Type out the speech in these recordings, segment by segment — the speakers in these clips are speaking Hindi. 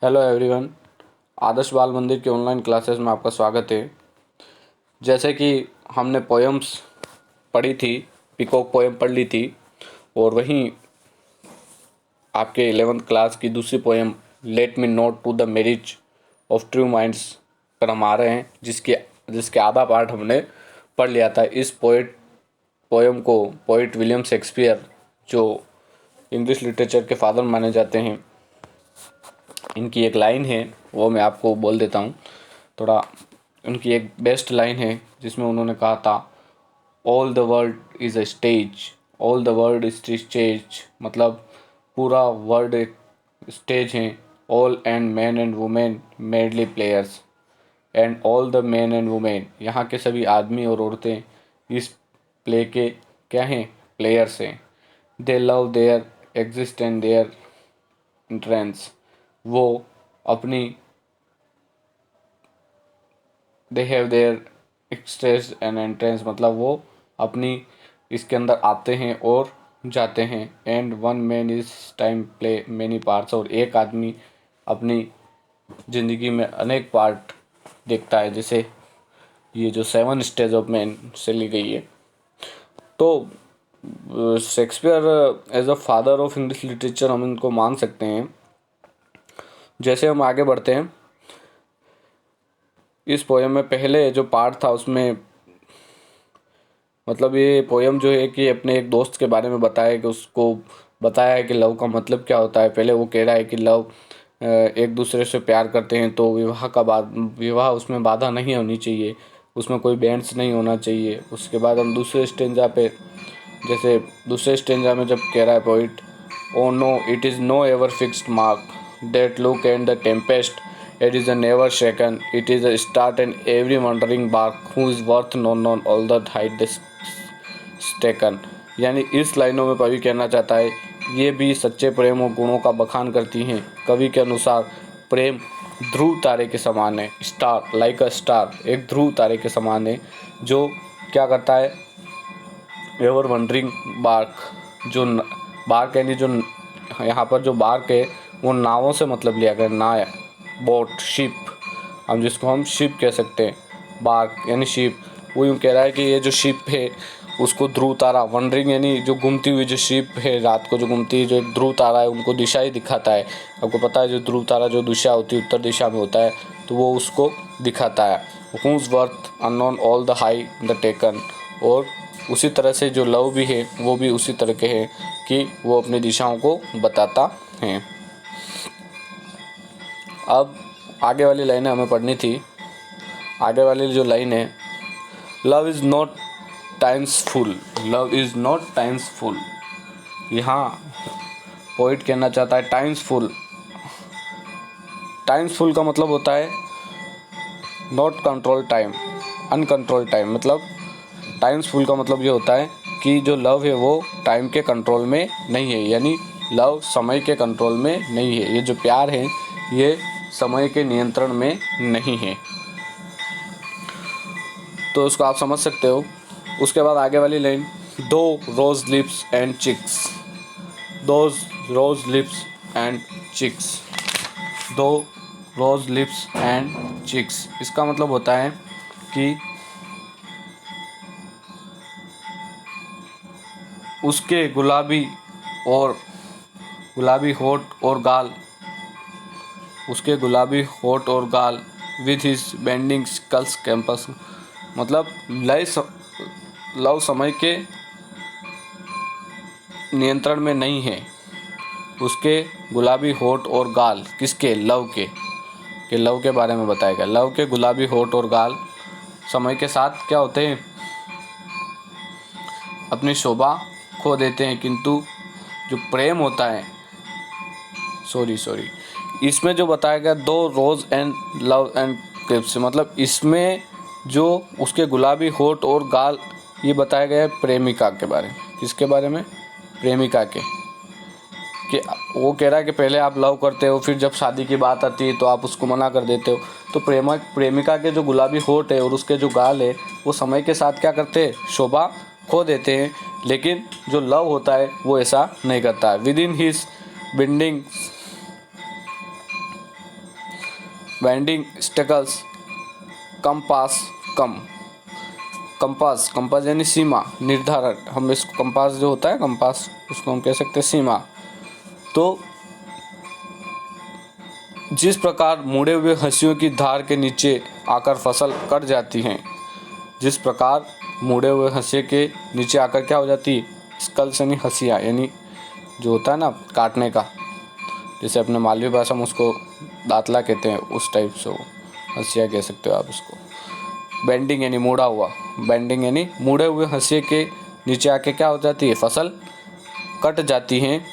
Hello everyone. आदर्श बाल मंदिर के ऑनलाइन क्लासेस में आपका स्वागत है। जैसे कि हमने पोएम्स पढ़ी थी, पीकॉक पोएम पढ़ ली थी, और वहीं आपके 11th क्लास की दूसरी poem let me not to the marriage of true minds पर हम आ रहे हैं, जिसके आधा पार्ट हमने पढ़ लिया था। इस पोएम को पोइट विलियम शेक्सपियर, जो इंग्लिश लिटरेचर के फादर माने जाते हैं, इनकी एक लाइन है, वो मैं आपको बोल देता हूँ। थोड़ा उनकी एक बेस्ट लाइन है जिसमें उन्होंने कहा था, all the world is a stage, all the world is stage. मतलब पूरा वर्ल्ड एक स्टेज है। All and man and women medley players, and all the man and women, यहाँ के सभी आदमी और औरतें इस प्ले के क्या हैं? प्लेयर्स हैं। They love their exits and their entrances, वो अपनी they have their exits and entrances, मतलब वो अपनी इसके अंदर आते हैं और जाते हैं। And one man is time play many parts, और एक आदमी अपनी ज़िंदगी में अनेक पार्ट देखता है। जैसे ये जो 7 स्टेज ऑफ मैन से ली गई है। तो Shakespeare as a father of English literature हम इनको मान सकते हैं। जैसे हम आगे बढ़ते हैं, इस पोएम में पहले जो पार्ट था उसमें मतलब ये पोएम जो है कि अपने एक दोस्त के बारे में बताया, कि उसको बताया है कि लव का मतलब क्या होता है। पहले वो कह रहा है कि लव एक दूसरे से प्यार करते हैं तो विवाह उसमें बाधा नहीं होनी चाहिए, उसमें कोई बैंड्स नहीं होना चाहिए। उसके बाद हम दूसरे स्टेंजा पे, जैसे दूसरे स्टेंजा में जब कह रहा है poet, O no it is no ever fixed mark that look and the tempest, it is a never shaken, it is a start and every wandering bark who is worth known on all the height taken। यानी इस लाइनों में कवि कहना चाहता है, ये भी सच्चे प्रेम और गुणों का बखान करती हैं। कवि के अनुसार प्रेम ध्रुव तारे के समान है, स्टार लाइक अ स्टार, एक ध्रुव तारे के समान है, जो क्या करता है? एवर वंडरिंग बार्क, जो बार्क यानी जो यहाँ पर जो बार्क है वो नावों से मतलब लिया गया, नाव, बोट, शिप, हम शिप कह सकते हैं। बार्क यानी शिप। वो यूँ कह रहा है कि ये जो शिप है उसको ध्रुव तारा, वंडरिंग यानी जो घूमती हुई जो शिप है, रात को जो घूमती है, जो एक ध्रुव तारा है, उनको दिशा ही दिखाता है। आपको पता है जो ध्रुव तारा जो दिशा होती है उत्तर दिशा में होता है, तो वो उसको दिखाता है। Whose worth unknown all the high the taken. और उसी तरह से जो लव भी है वो भी उसी तरह के है कि वो अपनी दिशाओं को बताता है। अब आगे वाली लाइनें हमें पढ़नी थी। आगे वाली जो लाइन है, love is not times full, love is not times full. यहाँ पोइट कहना चाहता है टाइम्स फुल। टाइम्स फुल का मतलब होता है not control time, uncontrol time. मतलब टाइम्स फुल का मतलब ये होता है कि जो लव है वो टाइम के कंट्रोल में नहीं है, यानी लव समय के कंट्रोल में नहीं है। ये जो प्यार है ये समय के नियंत्रण में नहीं है। तो उसको आप समझ सकते हो। उसके बाद आगे वाली लाइन, दो रोज लिप्स एंड चिक्स, दो रोज लिप्स एंड चिक्स, दो रोज लिप्स एंड चिक्स। इसका मतलब होता है कि उसके गुलाबी होठ और गाल, उसके गुलाबी होठ और गाल with his bending sickle's compass. मतलब लव समय के नियंत्रण में नहीं है। उसके गुलाबी होठ और गाल, किसके? लव के लव के बारे में बताया गया। लव के गुलाबी होठ और गाल समय के साथ क्या होते हैं? अपनी शोभा खो देते हैं, किंतु जो प्रेम होता है, सॉरी इसमें जो बताया गया दो रोज एंड लव एंड क्रिप्स, मतलब इसमें जो उसके गुलाबी होठ और गाल, ये बताया गया है प्रेमिका के बारे में। किसके बारे में? प्रेमिका के। कि वो कह रहा है कि पहले आप लव करते हो, फिर जब शादी की बात आती है तो आप उसको मना कर देते हो। तो प्रेमिका के जो गुलाबी होठ है और उसके जो गाल है वो समय के साथ क्या करते हैं? शोभा खो देते हैं। लेकिन जो लव होता है वो ऐसा नहीं करता है। Within his binding bending sickles, compass come, compass, compass यानी सीमा निर्धारण, हम इसको कंपास जो होता है कंपास उसको हम कह सकते हैं सीमा। तो जिस प्रकार मुड़े हुए हंसियों की धार के नीचे आकर फसल कट जाती हैं, जिस प्रकार मुड़े हुए हंसिए के नीचे आकर क्या हो जाती है, स्कल्स यानी हंसिया, यानी जो होता है ना काटने का, जैसे अपने मालवी भाषा में उसको दातला कहते हैं, उस टाइप से वो हंसिया कह सकते हो आप उसको। बेंडिंग यानी मुड़ा हुआ, बेंडिंग यानी मुड़े हुए हंसिए के नीचे आके क्या हो जाती है, फसल कट जाती हैं।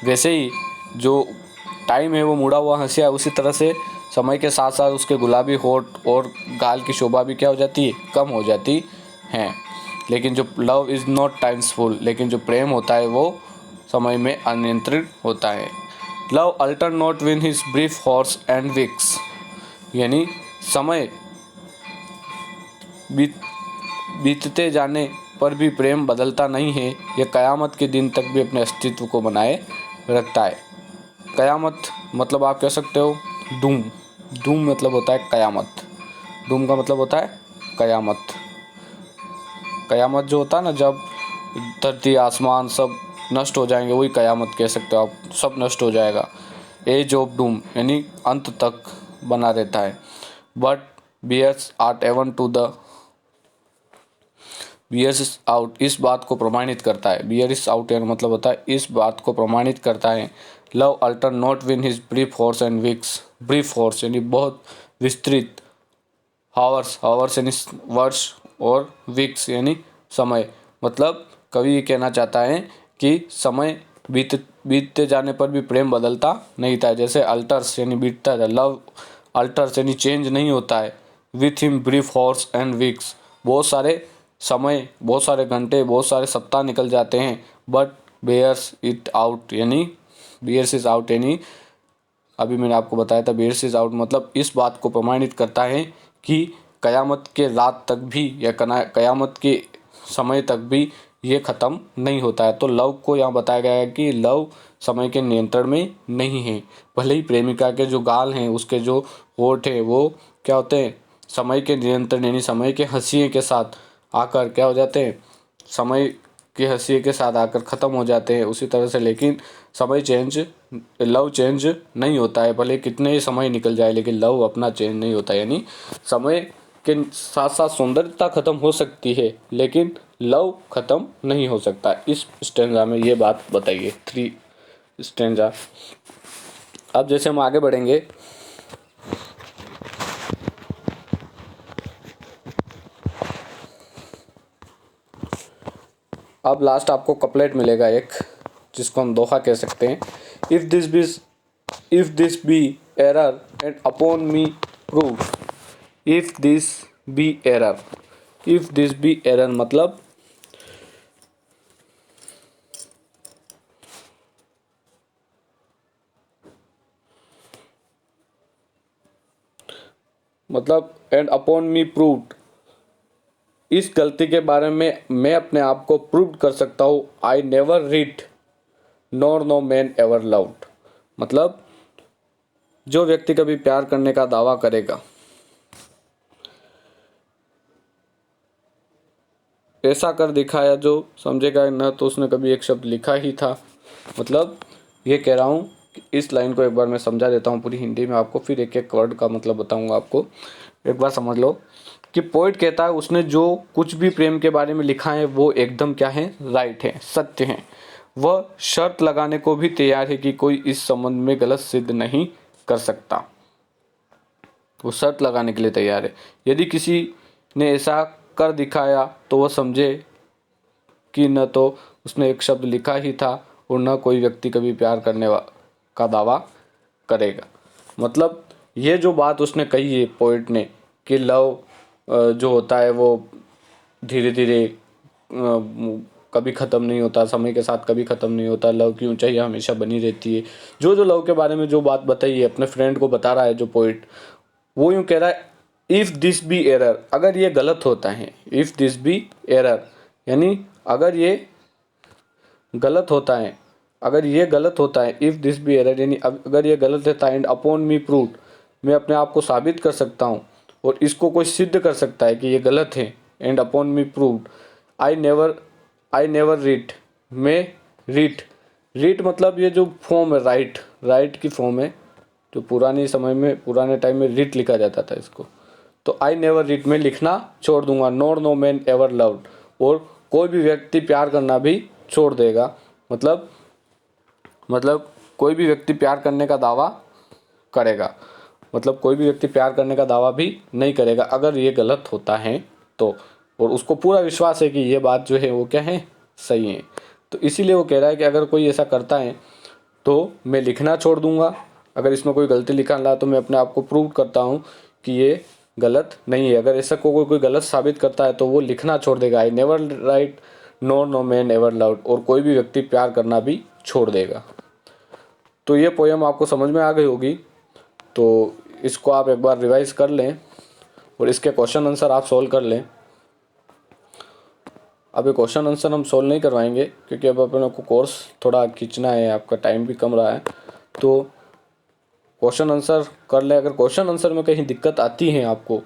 वैसे ही जो टाइम है वो मुड़ा हुआ हंसिया, उसी तरह से समय के साथ साथ उसके गुलाबी होठ और गाल की शोभा भी क्या हो जाती है, कम हो जाती हैं। लेकिन जो लव इज़ नॉट टाइम्सफुल, लेकिन जो प्रेम होता है वो समय में अनियंत्रित होता है। Love alter not with his brief hours and weeks, यानी समय बीतते जाने पर भी प्रेम बदलता नहीं है, यह कयामत के दिन तक भी अपने अस्तित्व को बनाए रखता है। कयामत मतलब आप कह सकते हो डूम, डूम मतलब होता है कयामत, डूम का मतलब होता है कयामत। कयामत जो होता है ना, जब धरती आसमान सब नष्ट हो जाएंगे, वही कयामत कह सकते हो आप, सब नष्ट हो जाएगा। एज ऑफ डूम यानी अंत तक बना रहता है। But bears art even to the bears out, इस बात को प्रमाणित करता है। बियर्स आउट यानी मतलब होता है इस बात को प्रमाणित करता है। Love alter not with his brief hours and weeks, brief hours यानी बहुत विस्तृत, हावर्स, हावर्स यानी वर्ष, और विक्स यानी समय। मतलब कवि ये कहना चाहता है कि समय बीतते जाने पर भी प्रेम बदलता नहीं था। जैसे अल्टर्स यानी बीतता था, लव अल्टर्स यानी चेंज नहीं होता है। With him brief hours and weeks, बहुत सारे समय, बहुत सारे घंटे, बहुत सारे सप्ताह निकल जाते हैं। बट बेयर्स इट आउट यानी बेयर्स इज आउट यानी अभी मैंने आपको बताया था बेयर्स इज आउट मतलब इस बात को प्रमाणित करता है कि कयामत के रात तक भी या कयामत के समय तक भी ये ख़त्म नहीं होता है। तो लव को यहाँ बताया गया है कि लव समय के नियंत्रण में नहीं है। भले ही प्रेमिका के जो गाल हैं, उसके जो होठ हैं, वो क्या होते हैं, समय के नियंत्रण यानी समय के हंसिए के साथ आकर क्या हो जाते हैं, समय के हंसिए के साथ आकर ख़त्म हो जाते हैं। उसी तरह से लेकिन समय चेंज, लव चेंज नहीं होता है। भले कितने ही समय निकल जाए लेकिन लव अपना चेंज नहीं होता। यानी समय के साथ साथ सौंदर्यता ख़त्म हो सकती है लेकिन लव ख़त्म नहीं हो सकता। इस स्टेंजा में ये बात बताइए, 3 स्टेंजा। अब जैसे हम आगे बढ़ेंगे, अब लास्ट आपको कपलेट मिलेगा एक, जिसको हम दोहा कह सकते हैं। If this be error and upon me proved, if this be error, if this be error मतलब एंड अपॉन मी प्रूव्ड, इस गलती के बारे में मैं अपने आप को प्रूव कर सकता हूँ। I never read nor no man ever loved, मतलब जो व्यक्ति कभी प्यार करने का दावा करेगा, ऐसा कर दिखाया जो समझेगा न तो उसने कभी एक शब्द लिखा ही था। मतलब ये कह रहा हूँ कि इस लाइन को एक बार मैं समझा देता हूँ पूरी हिंदी में आपको, फिर एक एक वर्ड का मतलब बताऊँगा आपको। एक बार समझ लो कि पोइट कहता है उसने जो कुछ भी प्रेम के बारे में लिखा है वो एकदम क्या है, राइट है, सत्य है। वह शर्त लगाने को भी तैयार है कि कोई इस संबंध में गलत सिद्ध नहीं कर सकता। वो शर्त लगाने के लिए तैयार है। यदि किसी ने ऐसा कर दिखाया तो वह समझे कि न तो उसने एक शब्द लिखा ही था और न कोई व्यक्ति कभी प्यार करने का दावा करेगा। मतलब ये जो बात उसने कही है पोइट ने कि लव जो होता है वो धीरे धीरे कभी ख़त्म नहीं होता, समय के साथ कभी ख़त्म नहीं होता, लव की ऊंचाई हमेशा बनी रहती है। जो जो लव के बारे में जो बात बताई है अपने फ्रेंड को बता रहा है जो पोइट, वो यूँ कह रहा है इफ़ दिस बी एरर, अगर ये गलत होता है, इफ़ दिस बी एरर यानी अगर ये गलत होता है, अगर ये गलत होता है, इफ़ दिस बी एरर, यानी अगर ये गलत रहता है, एंड अपॉन मी प्रूव्ड, मैं अपने आप को साबित कर सकता हूँ और इसको कोई सिद्ध कर सकता है कि ये गलत है, and upon me proved, I never writ, मैं रीट, रीट मतलब ये जो फॉर्म है, राइट, राइट की फॉर्म है, जो पुराने समय में, पुराने टाइम में रीट लिखा जाता था इसको। तो आई नेवर रीट, मैं लिखना छोड़ दूंगा। Nor no man ever loved, और कोई भी व्यक्ति प्यार करना भी छोड़ देगा, मतलब कोई भी व्यक्ति प्यार करने का दावा करेगा, मतलब कोई भी व्यक्ति प्यार करने का दावा भी नहीं करेगा अगर ये गलत होता है तो, और उसको पूरा विश्वास है कि ये बात जो है वो क्या है, सही है। तो इसीलिए वो कह रहा है कि अगर कोई ऐसा करता है तो मैं लिखना छोड़ दूंगा, अगर इसमें कोई गलती लिखा रहा तो मैं अपने आप को प्रूव करता हूँ कि ये गलत नहीं है। अगर ऐसा कोई गलत साबित करता है तो वो लिखना छोड़ देगा। I never write, no no man ever loved, और कोई भी व्यक्ति प्यार करना भी छोड़ देगा। तो ये पोएम आपको समझ में आ गई होगी, तो इसको आप एक बार रिवाइज कर लें और इसके क्वेश्चन आंसर आप सोल्व कर लें। अब ये क्वेश्चन आंसर हम सोल्व नहीं करवाएंगे क्योंकि अब अपने को कोर्स थोड़ा खींचना है, आपका टाइम भी कम रहा है, तो क्वेश्चन आंसर कर लें। अगर क्वेश्चन आंसर में कहीं दिक्कत आती है आपको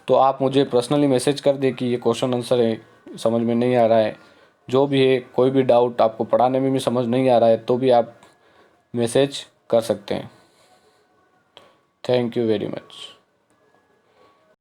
तो आप मुझे पर्सनली मैसेज कर दें कि ये क्वेश्चन आंसर है, समझ में नहीं आ रहा है, जो भी है, कोई भी डाउट आपको पढ़ाने में भी समझ नहीं आ रहा है तो भी आप मैसेज कर सकते हैं। Thank you very much.